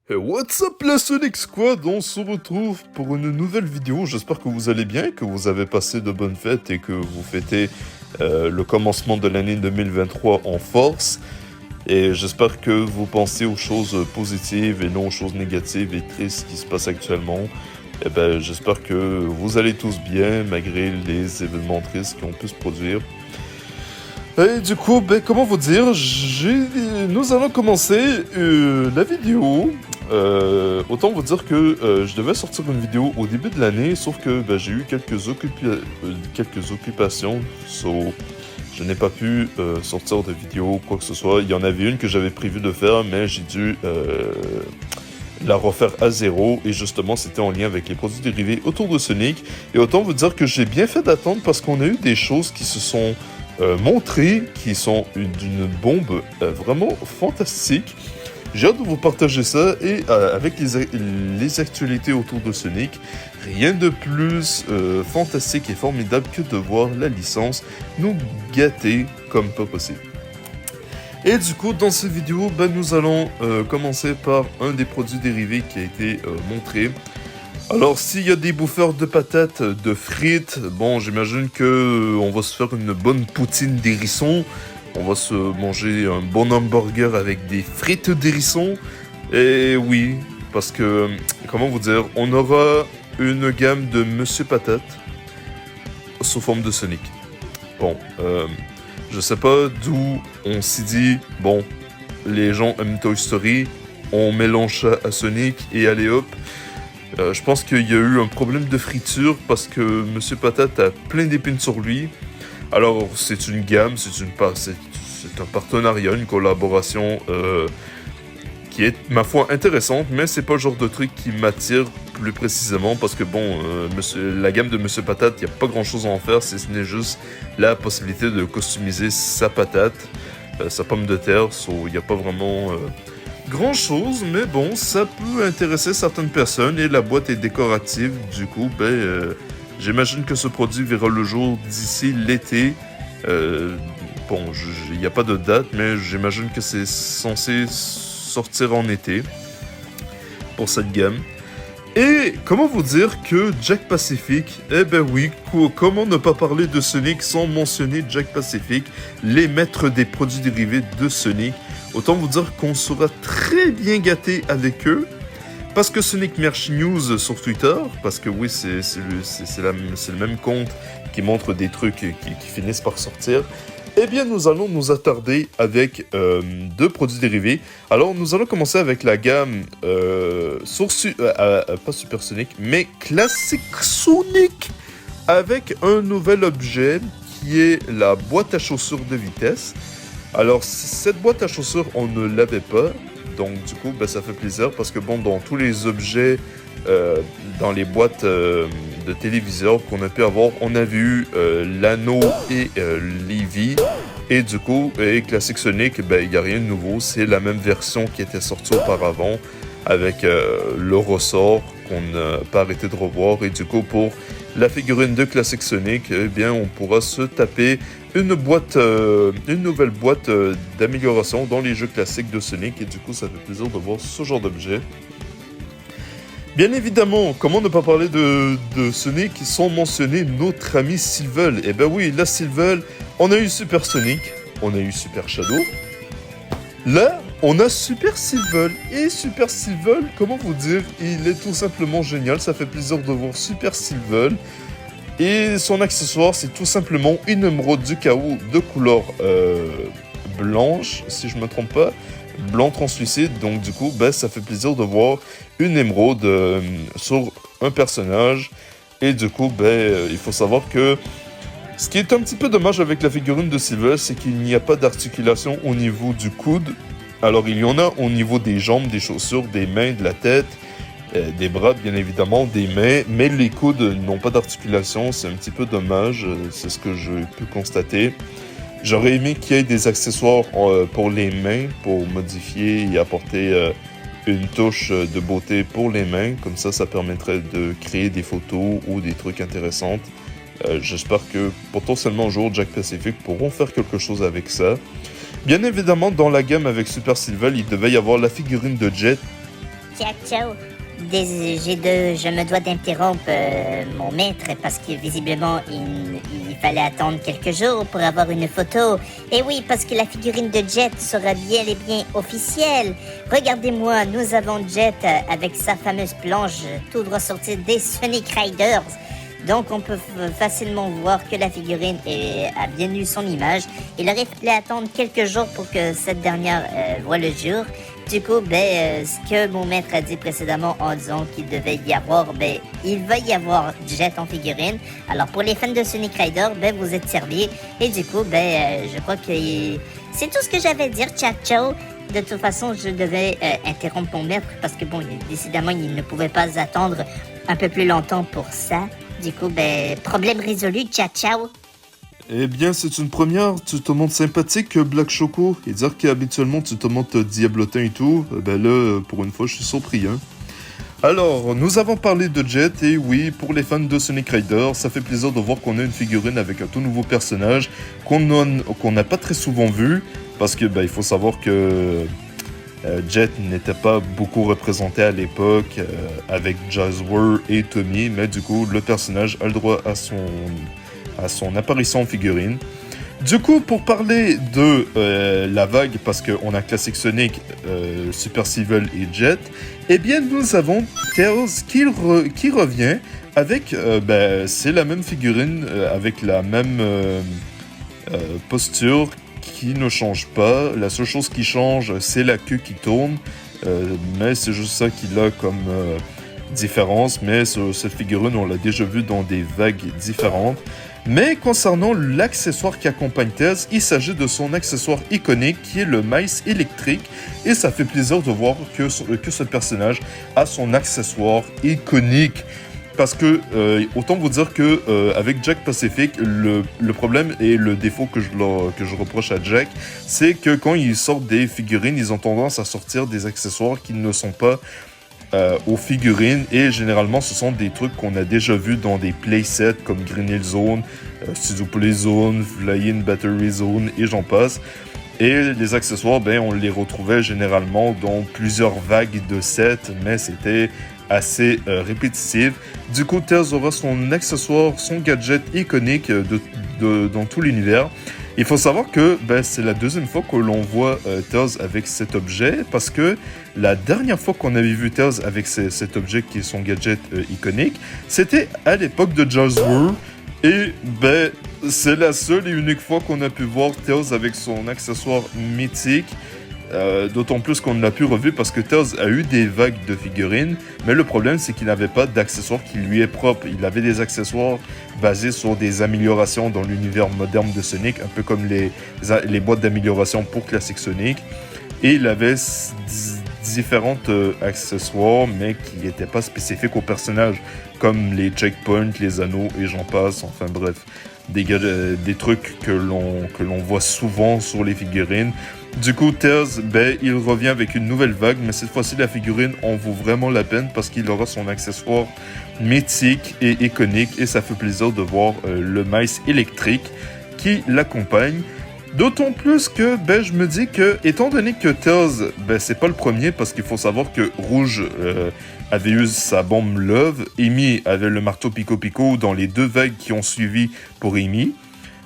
Hey, what's up la Sonic Squad, on se retrouve pour une nouvelle vidéo, j'espère que vous allez bien, que vous avez passé de bonnes fêtes et que vous fêtez le commencement de l'année 2023 en force. Et j'espère que vous pensez aux choses positives et non aux choses négatives et tristes qui se passent actuellement. Et ben, j'espère que vous allez tous bien malgré les événements tristes qui ont pu se produire. Et du coup, ben, comment vous dire, nous allons commencer la vidéo. Autant vous dire que je devais sortir une vidéo au début de l'année, sauf que ben, j'ai eu quelques occupations, je n'ai pas pu sortir de vidéo ou quoi que ce soit. Il y en avait une que j'avais prévu de faire, mais j'ai dû la refaire à zéro, et justement c'était en lien avec les produits dérivés autour de Sonic. Et autant vous dire que j'ai bien fait d'attendre parce qu'on a eu des choses qui se sont montrées, qui sont d'une bombe vraiment fantastique. J'ai hâte de vous partager ça, et avec les actualités autour de Sonic, rien de plus fantastique et formidable que de voir la licence nous gâter comme pas possible. Et du coup, dans cette vidéo, ben, nous allons commencer par un des produits dérivés qui a été montré. Alors, s'il y a des bouffeurs de patates, de frites, bon, j'imagine que on va se faire une bonne poutine d'hérisson. On va se manger un bon hamburger avec des frites d'hérisson. Et oui, parce que, comment vous dire, on aura une gamme de Monsieur Patate sous forme de Sonic. Bon, je sais pas d'où on s'est dit, bon, les gens aiment Toy Story, on mélange ça à Sonic et allez hop. Je pense qu'il y a eu un problème de friture parce que Monsieur Patate a plein d'épines sur lui. Alors c'est une gamme, c'est un partenariat, une collaboration qui est, ma foi, intéressante, mais c'est pas le genre de truc qui m'attire plus précisément parce que bon, la gamme de Monsieur Patate, il n'y a pas grand chose à en faire si ce n'est juste la possibilité de customiser sa patate, sa pomme de terre, il n'y a pas vraiment grand chose, mais bon, ça peut intéresser certaines personnes et la boîte est décorative, du coup, j'imagine que ce produit verra le jour d'ici l'été. Bon, il n'y a pas de date, mais j'imagine que c'est censé sortir en été pour cette gamme. Et comment vous dire que Jack Pacific, eh ben oui, comment ne pas parler de Sonic sans mentionner Jack Pacific, les maîtres des produits dérivés de Sonic. Autant vous dire qu'on sera très bien gâté avec eux. Parce que Sonic Merch News sur Twitter, parce que oui, c'est le même compte qui montre des trucs qui finissent par sortir. Eh bien, nous allons nous attarder avec deux produits dérivés. Alors, nous allons commencer avec la gamme pas Super Sonic, mais Classic Sonic, avec un nouvel objet qui est la boîte à chaussures de vitesse. Alors, cette boîte à chaussures, on ne l'avait pas. Donc, du coup, ça fait plaisir parce que, bon, dans tous les objets, dans les boîtes de téléviseurs qu'on a pu avoir, on a vu l'anneau et l'Eevee. Et du coup, Classic Sonic, il n'y a rien de nouveau. C'est la même version qui était sortie auparavant avec le ressort qu'on n'a pas arrêté de revoir. Et du coup, pour la figurine de Classic Sonic, eh bien, on pourra se taper une nouvelle boîte d'amélioration dans les jeux classiques de Sonic. Et du coup, ça fait plaisir de voir ce genre d'objet. Bien évidemment, comment ne pas parler de Sonic sans mentionner notre ami Silvel. Eh ben oui, la Silvel, on a eu Super Sonic, on a eu Super Shadow. Là, on a Super Silvel. Et Super Silvel, comment vous dire, il est tout simplement génial. Ça fait plaisir de voir Super Silvel. Et son accessoire, c'est tout simplement une émeraude du chaos de couleur blanche, si je me trompe pas. Blanc translucide, donc du coup, ça fait plaisir de voir une émeraude sur un personnage. Et du coup, il faut savoir que ce qui est un petit peu dommage avec la figurine de Silver, c'est qu'il n'y a pas d'articulation au niveau du coude. Alors, il y en a au niveau des jambes, des chaussures, des mains, de la tête, des bras, bien évidemment, des mains, mais les coudes n'ont pas d'articulation. C'est un petit peu dommage, c'est ce que j'ai pu constater. J'aurais aimé qu'il y ait des accessoires pour les mains, pour modifier et apporter une touche de beauté pour les mains. Comme ça permettrait de créer des photos ou des trucs intéressants. J'espère que potentiellement un jour Jack Pacific pourront faire quelque chose avec ça. Bien évidemment, dans la gamme avec Super Silver, il devait y avoir la figurine de Jet Ciao, ciao. Je me dois d'interrompre mon maître parce que visiblement il fallait attendre quelques jours pour avoir une photo. Et oui, parce que la figurine de Jet sera bien et bien officielle. Regardez-moi, nous avons Jet avec sa fameuse planche tout droit sortie des Sonic Riders. Donc on peut facilement voir que la figurine a bien eu son image. Il aurait fallu attendre quelques jours pour que cette dernière voie le jour. Du coup, ce que mon maître a dit précédemment en disant qu'il devait y avoir, il va y avoir Jet en figurine. Alors pour les fans de Sonic Rider, vous êtes servis. Et du coup, je crois que c'est tout ce que j'avais à dire, ciao ciao. De toute façon, je devais interrompre mon maître parce que décidément, il ne pouvait pas attendre un peu plus longtemps pour ça. Du coup, problème résolu, ciao ciao. Eh bien, c'est une première. Tu te montres sympathique, Black Choco. Et dire qu'habituellement, tu te montres diablotin et tout. Là, pour une fois, je suis surpris, hein. Alors, nous avons parlé de Jet. Et oui, pour les fans de Sonic Rider, ça fait plaisir de voir qu'on a une figurine avec un tout nouveau personnage qu'on n'a pas très souvent vu. Parce que, il faut savoir que Jet n'était pas beaucoup représenté à l'époque avec Jazzwares et Tommy. Mais du coup, le personnage a le droit à son apparition en figurine. Du coup, pour parler de la vague, parce qu'on a Classic Sonic, Super Civil et Jet, eh bien, nous avons Tails qui revient avec, c'est la même figurine, avec la même posture qui ne change pas. La seule chose qui change, c'est la queue qui tourne, mais c'est juste ça qu'il a comme différence. Mais cette figurine, on l'a déjà vu dans des vagues différentes. Mais concernant l'accessoire qui accompagne Tails, il s'agit de son accessoire iconique qui est le maïs électrique. Et ça fait plaisir de voir que ce personnage a son accessoire iconique. Parce que, autant vous dire que avec Jack Pacific, le problème et le défaut que je reproche à Jack, c'est que quand ils sortent des figurines, ils ont tendance à sortir des accessoires qui ne sont pas aux figurines, et généralement ce sont des trucs qu'on a déjà vus dans des playsets comme Green Hill Zone, Studio Play Zone, Flying Battery Zone et j'en passe. Et les accessoires, on les retrouvait généralement dans plusieurs vagues de sets, mais c'était assez répétitif. Du coup, Tails aura son accessoire, son gadget iconique dans tout l'univers. Il faut savoir que c'est la deuxième fois que l'on voit Tails avec cet objet, parce que la dernière fois qu'on avait vu Tails avec cet objet qui est son gadget iconique, c'était à l'époque de Jazzwares. Et c'est la seule et unique fois qu'on a pu voir Tails avec son accessoire mythique. D'autant plus qu'on l'a pu revu parce que Tails a eu des vagues de figurines, mais le problème c'est qu'il n'avait pas d'accessoires qui lui est propre. Il avait des accessoires basés sur des améliorations dans l'univers moderne de Sonic, un peu comme les boîtes d'amélioration pour Classic Sonic. Et il avait différents accessoires, mais qui n'étaient pas spécifiques au personnage, comme les checkpoints, les anneaux et j'en passe, enfin bref. Des trucs que l'on voit souvent sur les figurines. Du coup, Tails, il revient avec une nouvelle vague, mais cette fois-ci, la figurine en vaut vraiment la peine parce qu'il aura son accessoire mythique et iconique, et ça fait plaisir de voir le maïs électrique qui l'accompagne. D'autant plus que, je me dis que, étant donné que Tails, c'est pas le premier, parce qu'il faut savoir que Rouge avait eu sa bombe Love, Amy avait le marteau Pico Pico dans les deux vagues qui ont suivi pour Amy.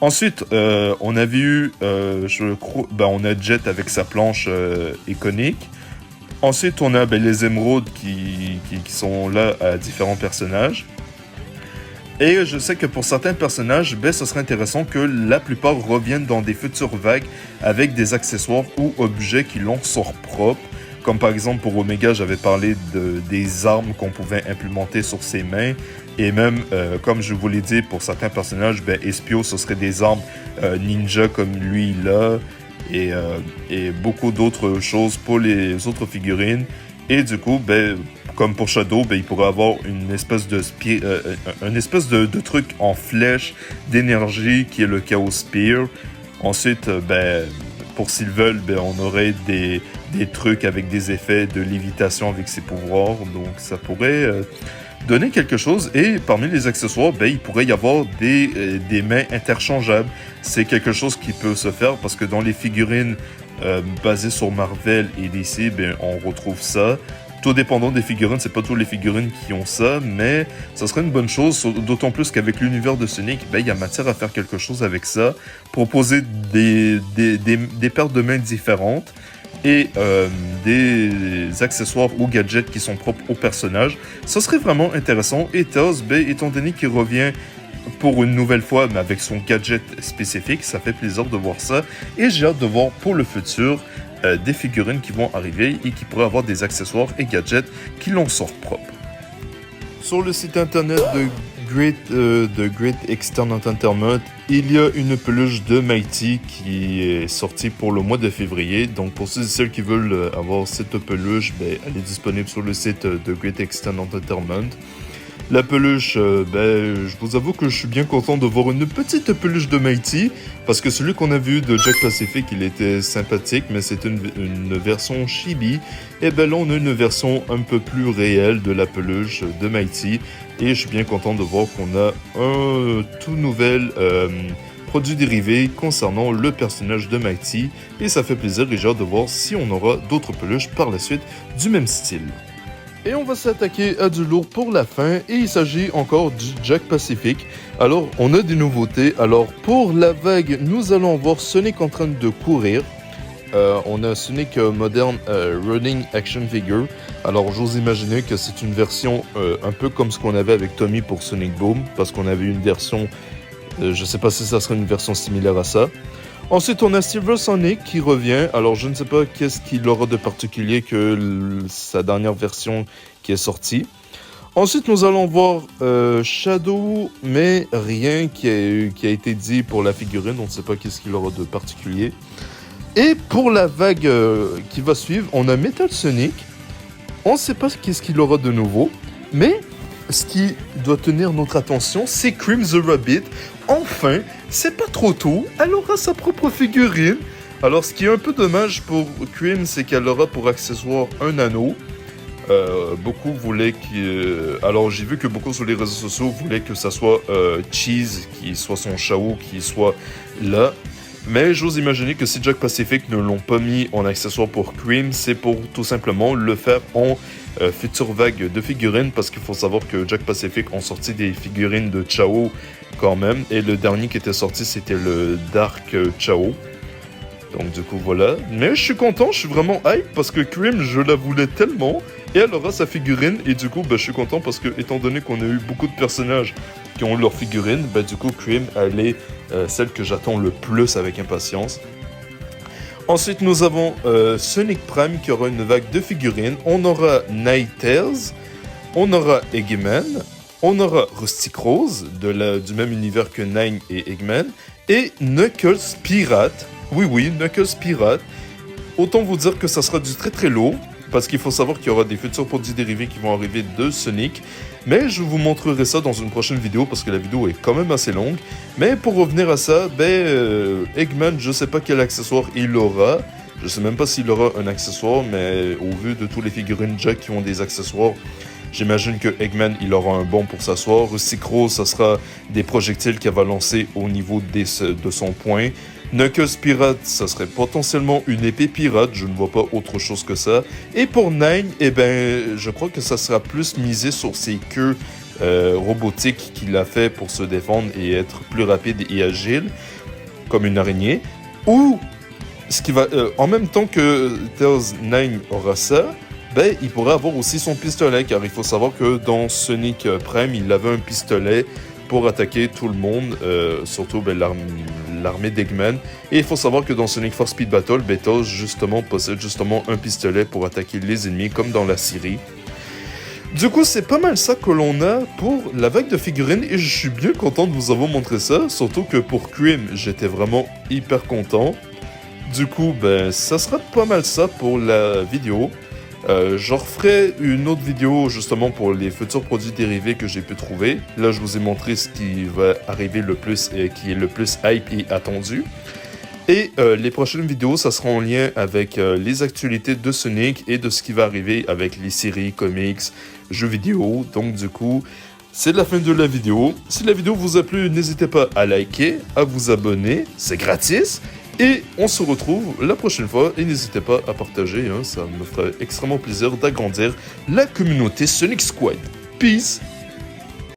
Ensuite, on avait eu, on a Jet avec sa planche iconique. Ensuite, on a les émeraudes qui sont là à différents personnages. Et je sais que pour certains personnages, ce serait intéressant que la plupart reviennent dans des futures vagues avec des accessoires ou objets qui l'ont sur propre. Comme par exemple pour Omega, j'avais parlé des armes qu'on pouvait implémenter sur ses mains. Et même, comme je vous l'ai dit, pour certains personnages, Espio, ce serait des armes ninja comme lui il a. Et beaucoup d'autres choses pour les autres figurines. Et du coup, comme pour Shadow, il pourrait avoir une espèce de truc en flèche d'énergie qui est le Chaos Spear. Ensuite, pour Silver, on aurait des trucs avec des effets de lévitation avec ses pouvoirs. Donc ça pourrait donner quelque chose. Et parmi les accessoires, il pourrait y avoir des mains interchangeables. C'est quelque chose qui peut se faire parce que dans les figurines basées sur Marvel et DC, on retrouve ça. Tout dépendant des figurines, c'est pas toutes les figurines qui ont ça, mais ça serait une bonne chose, d'autant plus qu'avec l'univers de Sonic, il y a matière à faire quelque chose avec ça, proposer des paires de mains différentes, et des accessoires ou gadgets qui sont propres au personnage. Ça serait vraiment intéressant. Et Tails, étant donné qu'il revient pour une nouvelle fois, mais avec son gadget spécifique, ça fait plaisir de voir ça. Et j'ai hâte de voir pour le futur des figurines qui vont arriver et qui pourraient avoir des accessoires et gadgets qui l'en sortent propre. Sur le site internet de Great External Entertainment, il y a une peluche de Mighty qui est sortie pour le mois de février. Donc pour ceux et celles qui veulent avoir cette peluche, elle est disponible sur le site de Great External Entertainment. La peluche, je vous avoue que je suis bien content de voir une petite peluche de Mighty, parce que celui qu'on a vu de Jack Pacific, il était sympathique, mais c'est une version chibi. Et là, on a une version un peu plus réelle de la peluche de Mighty, et je suis bien content de voir qu'on a un tout nouvel produit dérivé concernant le personnage de Mighty, et ça fait plaisir, et j'ai hâte de voir si on aura d'autres peluches par la suite du même style. Et on va s'attaquer à du lourd pour la fin, et il s'agit encore du Jack Pacific. Alors, on a des nouveautés. Alors, pour la vague, nous allons voir Sonic en train de courir. On a Sonic Modern Running Action Figure. Alors, j'ose imaginer que c'est une version un peu comme ce qu'on avait avec Tommy pour Sonic Boom, parce qu'on avait une version, je sais pas si ça serait une version similaire à ça. Ensuite, on a Silver Sonic qui revient. Alors, je ne sais pas qu'est-ce qu'il aura de particulier que sa dernière version qui est sortie. Ensuite, nous allons voir Shadow, mais rien qui a été dit pour la figurine. On ne sait pas qu'est-ce qu'il aura de particulier. Et pour la vague qui va suivre, on a Metal Sonic. On ne sait pas qu'est-ce qu'il aura de nouveau. Mais ce qui doit tenir notre attention, c'est Cream the Rabbit. Enfin, c'est pas trop tôt, elle aura sa propre figurine. Alors, ce qui est un peu dommage pour Cream, c'est qu'elle aura pour accessoire un anneau. Beaucoup voulaient alors, j'ai vu que beaucoup sur les réseaux sociaux voulaient que ça soit Cheese, qui soit son Chao, qui soit là. Mais j'ose imaginer que si Jack Pacific ne l'ont pas mis en accessoire pour Cream, c'est pour tout simplement le faire en future vague de figurines, parce qu'il faut savoir que Jack Pacific ont sorti des figurines de Chao quand même, et le dernier qui était sorti c'était le Dark Chao. Donc du coup voilà, mais je suis content, je suis vraiment hype parce que Cream je la voulais tellement, et elle aura sa figurine, et du coup je suis content parce que étant donné qu'on a eu beaucoup de personnages qui ont leur figurine, du coup Cream elle est celle que j'attends le plus avec impatience. Ensuite nous avons Sonic Prime qui aura une vague de figurines, on aura Ninetales, on aura Eggman, on aura Rustic Rose du même univers que Nine et Eggman, et Knuckles Pirate. Oui, Knuckles Pirate. Autant vous dire que ça sera du très très lourd, parce qu'il faut savoir qu'il y aura des futurs produits dérivés qui vont arriver de Sonic. Mais je vous montrerai ça dans une prochaine vidéo, parce que la vidéo est quand même assez longue. Mais pour revenir à ça, Eggman, je sais pas quel accessoire il aura. Je sais même pas s'il aura un accessoire, mais au vu de tous les figurines Jack qui ont des accessoires, j'imagine que Eggman, il aura un bon pour s'asseoir. Rustic Rose, ça sera des projectiles qu'elle va lancer au niveau de son poing. Knuckles Pirate, ça serait potentiellement une épée pirate, je ne vois pas autre chose que ça. Et pour Nine, je crois que ça sera plus misé sur ses queues robotiques qu'il a fait pour se défendre et être plus rapide et agile, comme une araignée. Ou, ce qui va, en même temps que Tails Nine aura ça, il pourrait avoir aussi son pistolet, car il faut savoir que dans Sonic Prime, il avait un pistolet pour attaquer tout le monde, surtout l'armée d'Eggman. Et il faut savoir que dans Sonic Force Speed Battle, Tails possède justement un pistolet pour attaquer les ennemis, comme dans la série. Du coup, c'est pas mal ça que l'on a pour la vague de figurines, et je suis bien content de vous avoir montré ça, surtout que pour Cream, j'étais vraiment hyper content. Du coup, ça sera pas mal ça pour la vidéo. Je referai une autre vidéo justement pour les futurs produits dérivés que j'ai pu trouver. Là, je vous ai montré ce qui va arriver le plus et qui est le plus hype et attendu. Et les prochaines vidéos, ça sera en lien avec les actualités de Sonic et de ce qui va arriver avec les séries, comics, jeux vidéo. Donc du coup, c'est la fin de la vidéo. Si la vidéo vous a plu, n'hésitez pas à liker, à vous abonner, c'est gratis. Et on se retrouve la prochaine fois. Et n'hésitez pas à partager, hein, ça me ferait extrêmement plaisir d'agrandir la communauté Sonic Squad. Peace.